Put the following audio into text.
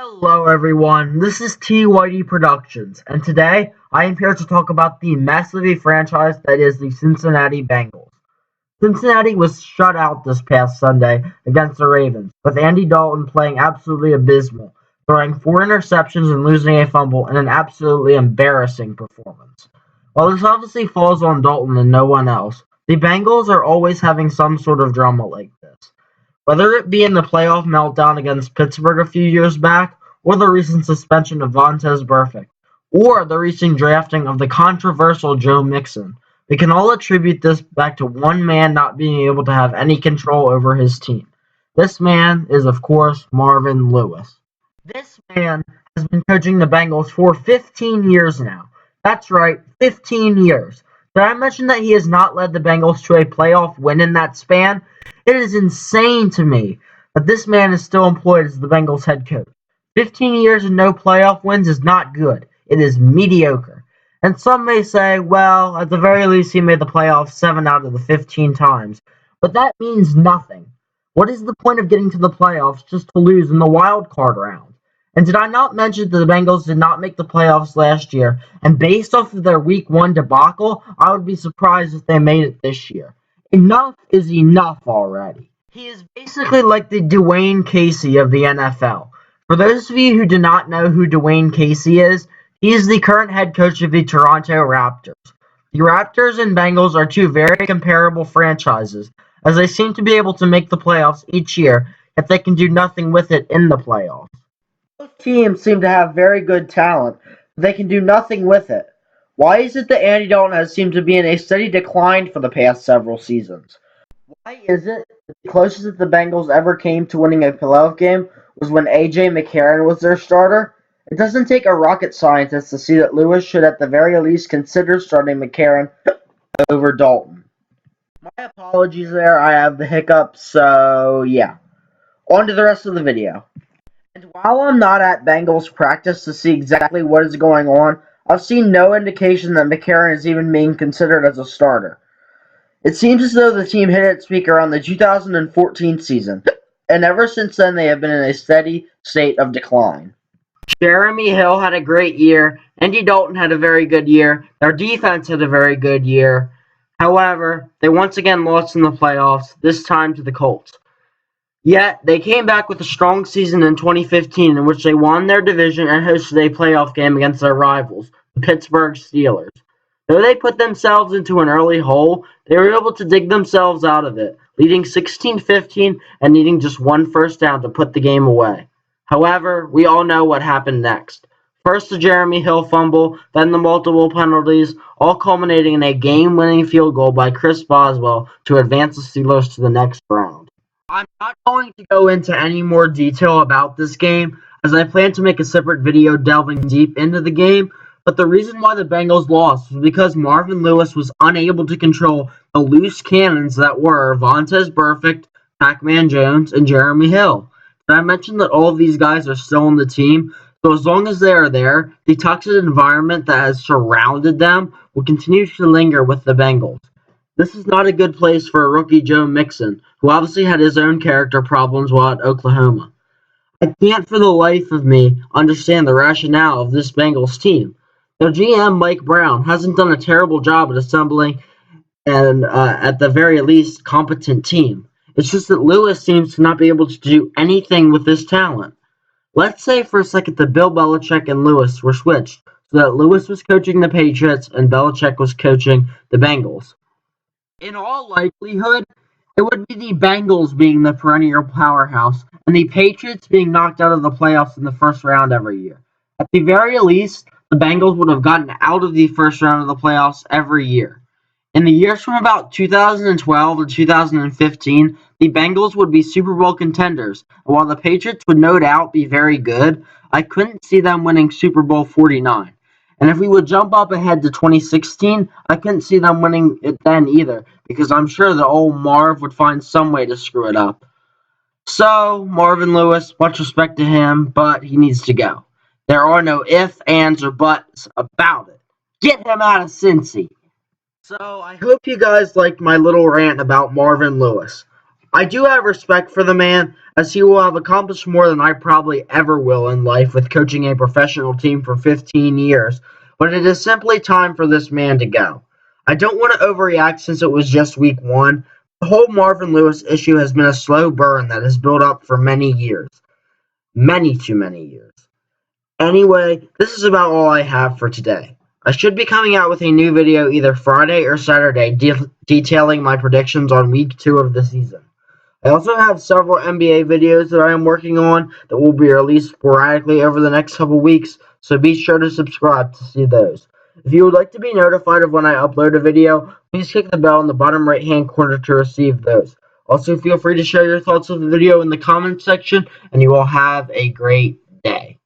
Hello everyone, this is Weity Productions, and today I am here to talk about the massively franchise that is the Cincinnati Bengals. Cincinnati was shut out this past Sunday against the Ravens, with Andy Dalton playing absolutely abysmal, throwing 4 interceptions and losing a fumble in an absolutely embarrassing performance. While this obviously falls on Dalton and no one else, the Bengals are always having some sort of drama like this. Whether it be in the playoff meltdown against Pittsburgh a few years back, or the recent suspension of Vontaze Burfict, or the recent drafting of the controversial Joe Mixon, we can all attribute this back to one man not being able to have any control over his team. This man is, of course, Marvin Lewis. This man has been coaching the Bengals for 15 years now. That's right, 15 years. Did I mention that he has not led the Bengals to a playoff win in that span? It is insane to me that this man is still employed as the Bengals head coach. 15 years and no playoff wins is not good. It is mediocre. And some may say, well, at the very least, he made the playoffs 7 out of the 15 times. But that means nothing. What is the point of getting to the playoffs just to lose in the wild card round? And did I not mention that the Bengals did not make the playoffs last year? And based off of their week 1 debacle, I would be surprised if they made it this year. Enough is enough already. He is basically like the Dwayne Casey of the NFL. For those of you who do not know who Dwayne Casey is, he is the current head coach of the Toronto Raptors. The Raptors and Bengals are two very comparable franchises, as they seem to be able to make the playoffs each year, yet they can do nothing with it in the playoffs. Both teams seem to have very good talent, but they can do nothing with it. Why is it that Andy Dalton has seemed to be in a steady decline for the past several seasons? Why is it that the closest that the Bengals ever came to winning a playoff game was when A.J. McCarron was their starter? It doesn't take a rocket scientist to see that Lewis should at the very least consider starting McCarron over Dalton. My apologies there, I have the hiccups, so yeah. On to the rest of the video. And while I'm not at Bengals practice to see exactly what is going on, I've seen no indication that McCarron is even being considered as a starter. It seems as though the team hit its peak around the 2014 season, and ever since then they have been in a steady state of decline. Jeremy Hill had a great year. Andy Dalton had a very good year. Their defense had a very good year. However, they once again lost in the playoffs, this time to the Colts. Yet, they came back with a strong season in 2015 in which they won their division and hosted a playoff game against their rivals, the Pittsburgh Steelers. Though they put themselves into an early hole, they were able to dig themselves out of it, leading 16-15 and needing just one first down to put the game away. However, we all know what happened next. First the Jeremy Hill fumble, then the multiple penalties, all culminating in a game-winning field goal by Chris Boswell to advance the Steelers to the next round. I'm not going to go into any more detail about this game, as I plan to make a separate video delving deep into the game, but the reason why the Bengals lost was because Marvin Lewis was unable to control the loose cannons that were Vontaze Burfict, Pac-Man Jones, and Jeremy Hill. Did I mention that all of these guys are still on the team? So as long as they are there, the toxic environment that has surrounded them will continue to linger with the Bengals. This is not a good place for a rookie Joe Mixon, who obviously had his own character problems while at Oklahoma. I can't for the life of me understand the rationale of this Bengals team. Their GM, Mike Brown, hasn't done a terrible job at assembling and, at the very least, competent team. It's just that Lewis seems to not be able to do anything with this talent. Let's say for a second that Bill Belichick and Lewis were switched, so that Lewis was coaching the Patriots and Belichick was coaching the Bengals. In all likelihood, it would be the Bengals being the perennial powerhouse and the Patriots being knocked out of the playoffs in the first round every year. At the very least, the Bengals would have gotten out of the first round of the playoffs every year. In the years from about 2012 to 2015, the Bengals would be Super Bowl contenders, and while the Patriots would no doubt be very good, I couldn't see them winning Super Bowl 49. And if we would jump up ahead to 2016, I couldn't see them winning it then either, because I'm sure the old Marv would find some way to screw it up. So, Marvin Lewis, much respect to him, but he needs to go. There are no ifs, ands, or buts about it. Get him out of Cincy. So, I hope you guys liked my little rant about Marvin Lewis. I do have respect for the man, as he will have accomplished more than I probably ever will in life with coaching a professional team for 15 years, but it is simply time for this man to go. I don't want to overreact since it was just week one. The whole Marvin Lewis issue has been a slow burn that has built up for many years. Many too many years. Anyway, this is about all I have for today. I should be coming out with a new video either Friday or Saturday detailing my predictions on week 2 of the season. I also have several NBA videos that I am working on that will be released sporadically over the next couple weeks, so be sure to subscribe to see those. If you would like to be notified of when I upload a video, please click the bell in the bottom right hand corner to receive those. Also, feel free to share your thoughts of the video in the comments section, and you all have a great day.